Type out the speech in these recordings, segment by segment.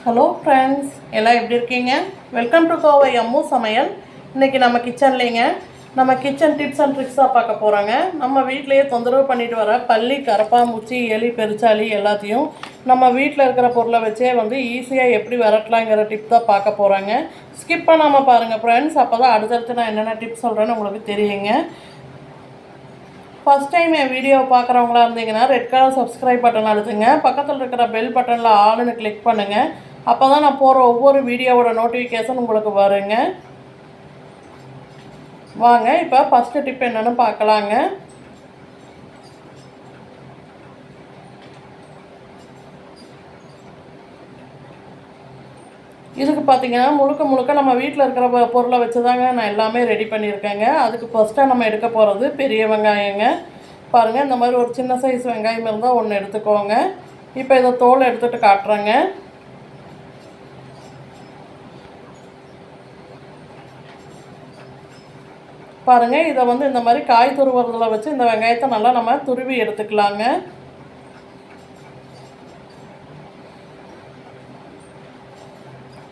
Hello friends, எல்லாம் எப்படி இருக்கீங்க? வெல்கம் டு கோவை அம்மு சமையல். இன்றைக்கி நம்ம கிச்சன்லேங்க நம்ம கிச்சன் டிப்ஸ் அண்ட் ட்ரிக்ஸாக பார்க்க போகிறோங்க. நம்ம வீட்டிலையே தொந்தரவு பண்ணிட்டு வர பல்லி, கரப்பாம்பூச்சி, எலி, பெருச்சாலி எல்லாத்தையும் நம்ம வீட்டில் இருக்கிற பொருளை வச்சே ஈஸியாக எப்படி விரட்டலாங்கிற டிப் தான் பார்க்க போகிறாங்க. ஸ்கிப் பண்ணாமல் பாருங்கள் ஃப்ரெண்ட்ஸ், அப்போ தான் அடுத்தடுத்து நான் என்னென்ன டிப்ஸ் சொல்கிறேன்னு உங்களுக்கு தெரியுங்க. ஃபஸ்ட் டைம் என் வீடியோவை பார்க்குறவங்களா இருந்தீங்கன்னா ரெட் கலர் சப்ஸ்கிரைப் பட்டன் அழுத்துங்க. பக்கத்தில் இருக்கிற பெல் பட்டனில் ஆளுன்னு கிளிக் பண்ணுங்கள். அப்போ தான் நான் போகிற ஒவ்வொரு வீடியோவோட நோட்டிஃபிகேஷன் உங்களுக்கு வருங்க. வாங்க இப்போ ஃபஸ்ட்டு டிப் என்னென்னு பார்க்கலாங்க. இதுக்கு பார்த்திங்கன்னா முழுக்க நம்ம வீட்டில் இருக்கிற பொருளை வச்சு தாங்க நான் எல்லாமே ரெடி பண்ணியிருக்கேங்க. அதுக்கு ஃபஸ்ட்டாக நம்ம எடுக்க போகிறது பெரிய வெங்காயங்க. பாருங்கள், இந்த மாதிரி ஒரு சின்ன சைஸ் வெங்காயம் இருந்தால் ஒன்று எடுத்துக்கோங்க. இப்போ இதை தோல் எடுத்துகிட்டு காட்டுறேங்க. பாருங்கள், இதை இந்த மாதிரி காய் துருவுறதில் வச்சு இந்த வெங்காயத்தை நல்லா நம்ம துருவி எடுத்துக்கலாங்க.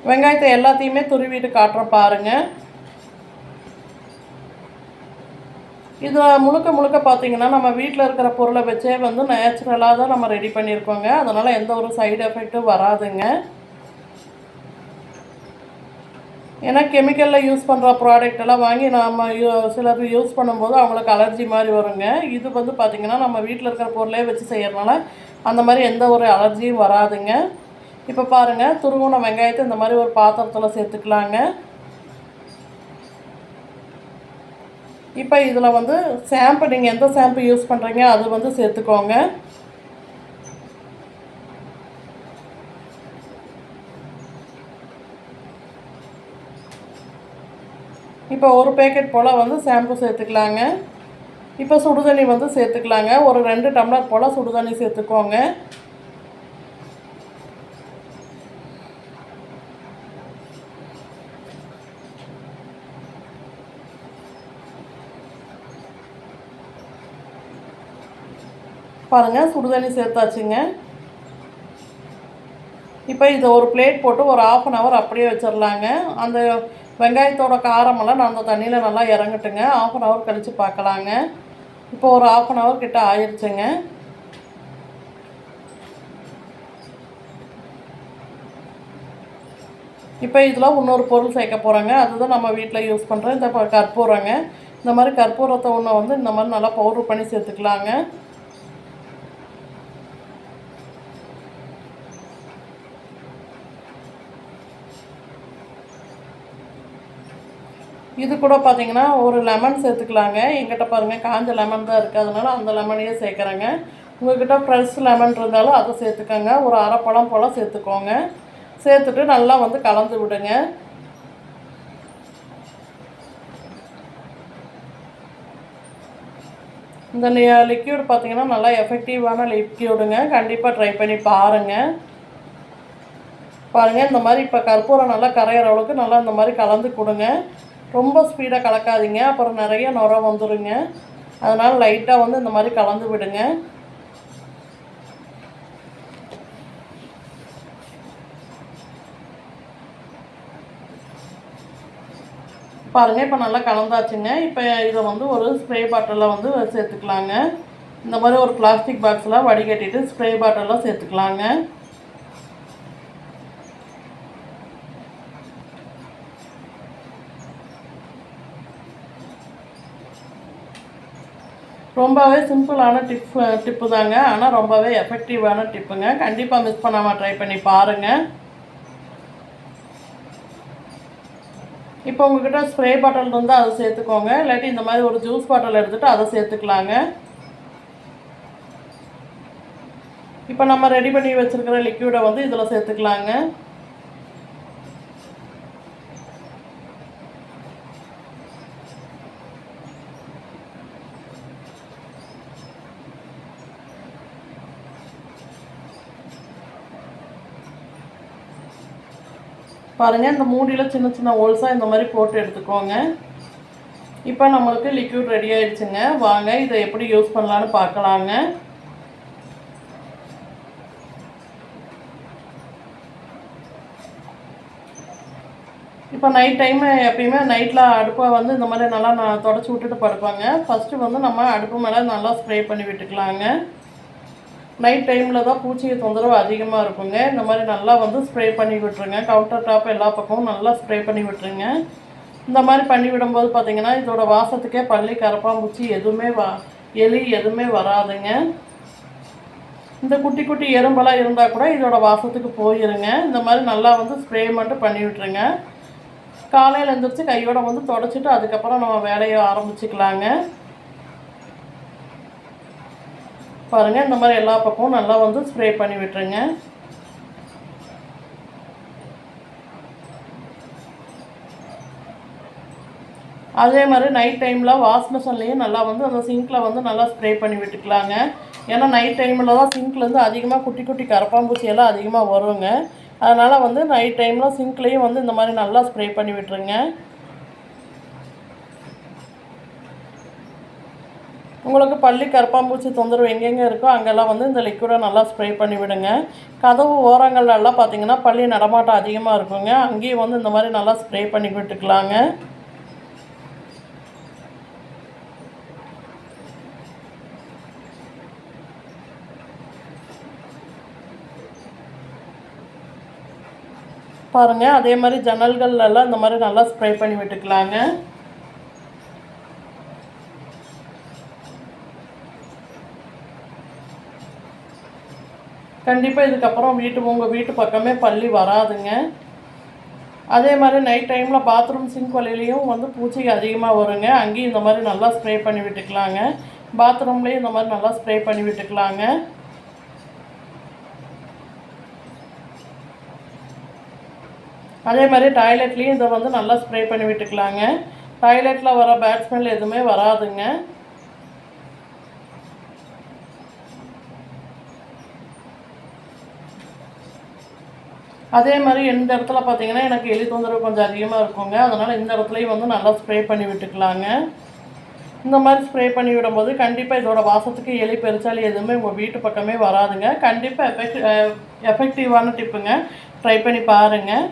வெங்காயத்தை எல்லாத்தையுமே துருவிட்டு காட்டுறோம் பாருங்கள். இதில் முழுக்க பார்த்திங்கன்னா நம்ம வீட்டில் இருக்கிற பொருளை வச்சே நேச்சுரலாக தான் நம்ம ரெடி பண்ணியிருக்கோங்க. அதனால் எந்த ஒரு சைடு எஃபெக்ட்டும் வராதுங்க. ஏன்னா கெமிக்கலில் யூஸ் பண்ணுற ப்ராடக்டெல்லாம் வாங்கி நம்ம சிலர் யூஸ் பண்ணும்போது அவங்களுக்கு அலர்ஜி மாதிரி வருங்க. இது பார்த்திங்கன்னா நம்ம வீட்டில் இருக்கிற பொருளே வச்சு செய்கிறனால அந்த மாதிரி எந்த ஒரு அலர்ஜியும் வராதுங்க. இப்போ பாருங்கள், துருவின வெங்காயத்தை இந்த மாதிரி ஒரு பாத்திரத்தில் சேர்த்துக்கலாங்க. இப்போ இதில் ஷாம்பு, நீங்கள் எந்த ஷாம்பு யூஸ் பண்ணுறீங்க அது சேர்த்துக்கோங்க. இப்போ ஒரு பேக்கெட் போல் ஷாம்பு சேர்த்துக்கலாங்க. இப்போ சுடுதண்ணி சேர்த்துக்கலாங்க. ஒரு 2 டம்ளர் போல் சுடுதண்ணி சேர்த்துக்கோங்க. பாருங்கள், சுடுதண்ணி சேர்த்தாச்சுங்க. இப்போ இதை ஒரு பிளேட் போட்டு ஒரு 1/2 hour அப்படியே வச்சிடலாங்க. அந்த வெங்காயத்தோட காரமெல்லாம் நான் அந்த தண்ணியில் நல்லா இறங்கட்டுங்க. 1/2 hour கழித்து பார்க்கலாங்க. இப்போ ஒரு 1/2 hour கிட்ட ஆயிடுச்சுங்க. இப்போ இதில் இன்னொரு பொருள் சேர்க்க போகிறாங்க. அதுதான் நம்ம வீட்டில் யூஸ் பண்ணுறேன் இந்த கற்பூரங்க. இந்த மாதிரி கற்பூரத்தை ஒன்று இந்த மாதிரி நல்லா பவுட்ரு பண்ணி சேர்த்துக்கலாங்க. இது கூட பார்த்திங்கன்னா ஒரு லெமன் சேர்த்துக்கலாங்க. எங்கிட்ட பாருங்கள் காஞ்ச லெமன் தான் இருக்குது, அதனால் அந்த லெமனையே சேர்க்குறேங்க. உங்கள்கிட்ட ஃப்ரெஷ் லெமன் இருந்தாலும் அதை சேர்த்துக்கோங்க. ஒரு 1/2 பழம் போல் சேர்த்துக்கோங்க. சேர்த்துட்டு நல்லா கலந்து விடுங்க. இந்த லிக்யூட் பார்த்திங்கன்னா நல்லா எஃபெக்டிவான லிக்யூடுங்க. கண்டிப்பாக ட்ரை பண்ணி பாருங்கள். பாருங்கள், இந்த மாதிரி இப்போ கற்பூரம் நல்லா கரையிற அளவுக்கு நல்லா இந்த மாதிரி கலந்து கொடுங்க. ரொம்ப ஸ்பீடாக கலக்காதீங்க, அப்புறம் நிறைய நுரை வந்துடுங்க. அதனால் லைட்டாக இந்த மாதிரி கலந்து விடுங்க. பாருங்கள், இப்போ நல்லா கலந்தாச்சுங்க. இப்போ இதை ஒரு ஸ்ப்ரே பாட்டிலில் சேர்த்துக்கலாங்க. இந்த மாதிரி ஒரு பிளாஸ்டிக் பாக்ஸில் வடிகட்டிட்டு ஸ்ப்ரே பாட்டிலில் சேர்த்துக்கலாங்க. ரொம்பவே சிம்பிளான டிப்பு தாங்க, ஆனால் ரொம்பவே எஃபெக்டிவான டிப்புங்க. கண்டிப்பாக மிஸ் பண்ணாமல் ட்ரை பண்ணி பாருங்கள். இப்போ உங்கள்கிட்ட ஸ்ப்ரே பாட்டில் இருந்தால் அதை சேர்த்துக்கோங்க. இல்லாட்டி இந்த மாதிரி ஒரு ஜூஸ் பாட்டில் எடுத்துகிட்டு அதை சேர்த்துக்கலாங்க. இப்போ நம்ம ரெடி பண்ணி வச்சுருக்கிற லிக்யூடை இதில் சேர்த்துக்கலாங்க. பாருங்கள், இந்த மூடியில் சின்ன ஹோல்ஸாக இந்த மாதிரி போட்டு எடுத்துக்கோங்க. இப்போ நம்மளுக்கு லிக்யூட் ரெடி ஆகிடுச்சுங்க. வாங்க இதை எப்படி யூஸ் பண்ணலான்னு பார்க்கலாங்க. இப்போ நைட் டைமு எப்பயுமே நைட்டில் அடுப்பை வந்து இந்த மாதிரி நல்லா நான் தொடச்சி விட்டுட்டு படுப்பாங்க. ஃபஸ்ட்டு வந்து நம்ம அடுப்பு மேலே நல்லா ஸ்ப்ரே பண்ணி விட்டுக்கலாங்க. நைட் டைமில் தான் பூச்சி தொந்தரவு அதிகமாக இருக்குங்க. இந்த மாதிரி நல்லா வந்து ஸ்ப்ரே பண்ணி விட்டுருங்க. கவுண்டர் டாப் எல்லா பக்கமும் நல்லா ஸ்ப்ரே பண்ணி விட்டுருங்க. இந்த மாதிரி பண்ணி விடும்போது பார்த்திங்கன்னா இதோட வாசத்துக்கே பல்லி கரப்பாம்பூச்சி எதுவுமே எலி எதுவுமே வராதுங்க. இந்த குட்டி குட்டி எறும்பெல்லாம் இருந்தால் கூட இதோட வாசத்துக்கு போயிருங்க. இந்த மாதிரி நல்லா வந்து ஸ்ப்ரே மட்டும் பண்ணி விட்டுருங்க. காலையில் எழுந்திரிச்சு கையோட வந்து தொடச்சிட்டு அதுக்கப்புறம் நம்ம வேலையை ஆரம்பிச்சுக்கலாங்க. பாருங்கள், இந்த மாதிரி எல்லா பக்கமும் நல்லா வந்து ஸ்ப்ரே பண்ணி விட்டுருங்க. அதே மாதிரி நைட் டைமில் வாஷ் மிஷின்லேயும் நல்லா வந்து அந்த சிங்கில் வந்து நல்லா ஸ்ப்ரே பண்ணி விட்டுக்கலாங்க. ஏன்னா நைட் டைமில் தான் சிங்க்லேருந்து அதிகமாக குட்டி குட்டி கரப்பாம்பூச்சியெல்லாம் அதிகமாக வருங்க. அதனால் வந்து நைட் டைமில் சிங்க்லேயும் வந்து இந்த மாதிரி நல்லா ஸ்ப்ரே பண்ணி விட்டுருங்க. உங்களுக்கு பல்லி கரப்பாம்பூச்சி தொந்தரவு எங்கெங்கே இருக்கோ அங்கெல்லாம் வந்து இந்த லிக்விடை நல்லா ஸ்ப்ரே பண்ணி விடுங்க. கதவு ஓரங்கள்லாம் பார்த்திங்கன்னா பல்லி நடமாட்டம் அதிகமாக இருக்குங்க. அங்கேயும் வந்து இந்த மாதிரி நல்லா ஸ்ப்ரே பண்ணி விட்டுக்கலாங்க. பாருங்கள், அதே மாதிரி ஜன்னல்கள்லாம் இந்த மாதிரி நல்லா ஸ்ப்ரே பண்ணி விட்டுக்கலாங்க. கண்டிப்பாக இதுக்கப்புறம் உங்கள் வீட்டு பக்கமே பல்லி வராதுங்க. அதே மாதிரி நைட் டைமில் பாத்ரூம் சிங்க் வழியிலையும் வந்து பூச்சி அதிகமாக வருங்க. அங்கேயும் இந்த மாதிரி நல்லா ஸ்ப்ரே பண்ணி விட்டுக்கலாங்க. பாத்ரூம்லேயும் இந்த மாதிரி நல்லா ஸ்ப்ரே பண்ணி விட்டுக்கலாங்க. அதே மாதிரி டாய்லெட்லேயும் இதை வந்து நல்லா ஸ்ப்ரே பண்ணி விட்டுக்கலாங்க. டாய்லெட்டில் வர பேட் ஸ்மெல் எதுவுமே வராதுங்க. அதே மாதிரி இந்த இடத்துல பார்த்திங்கன்னா எனக்கு எலி தொந்தரவு கொஞ்சம் அதிகமாக இருக்குங்க. அதனால் இந்த இடத்துலையும் வந்து நல்லா ஸ்ப்ரே பண்ணி விட்டுக்கலாங்க. இந்த மாதிரி ஸ்ப்ரே பண்ணி விடும்போது கண்டிப்பாக இதோட வாசத்துக்கு எலி பெருச்சாலி எதுவுமே உங்கள் வீட்டு பக்கமே வராதுங்க. கண்டிப்பாக எஃபெக்டிவான டிப்புங்க. ட்ரை பண்ணி பாருங்கள்.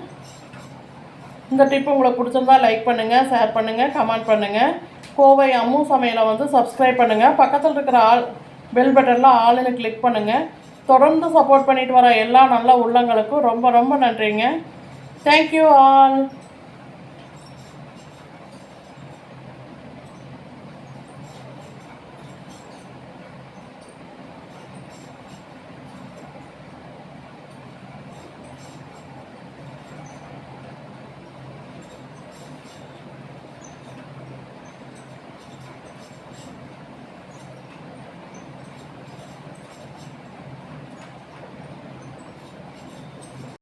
இந்த டிப்பு உங்களுக்கு பிடிச்சிருந்தா லைக் பண்ணுங்கள், ஷேர் பண்ணுங்கள், கமெண்ட் பண்ணுங்கள். கோவை அம்மு சமையலை வந்து சப்ஸ்கிரைப் பண்ணுங்கள். பக்கத்தில் இருக்கிற பெல் பட்டனில் ஆளுன்னு கிளிக் பண்ணுங்கள். தொடர்ந்து சப்போர்ட் பண்ணிட்டு வர எல்லா நல்ல உள்ளங்களுக்கும் ரொம்ப ரொம்ப நன்றிங்க. Thank you all.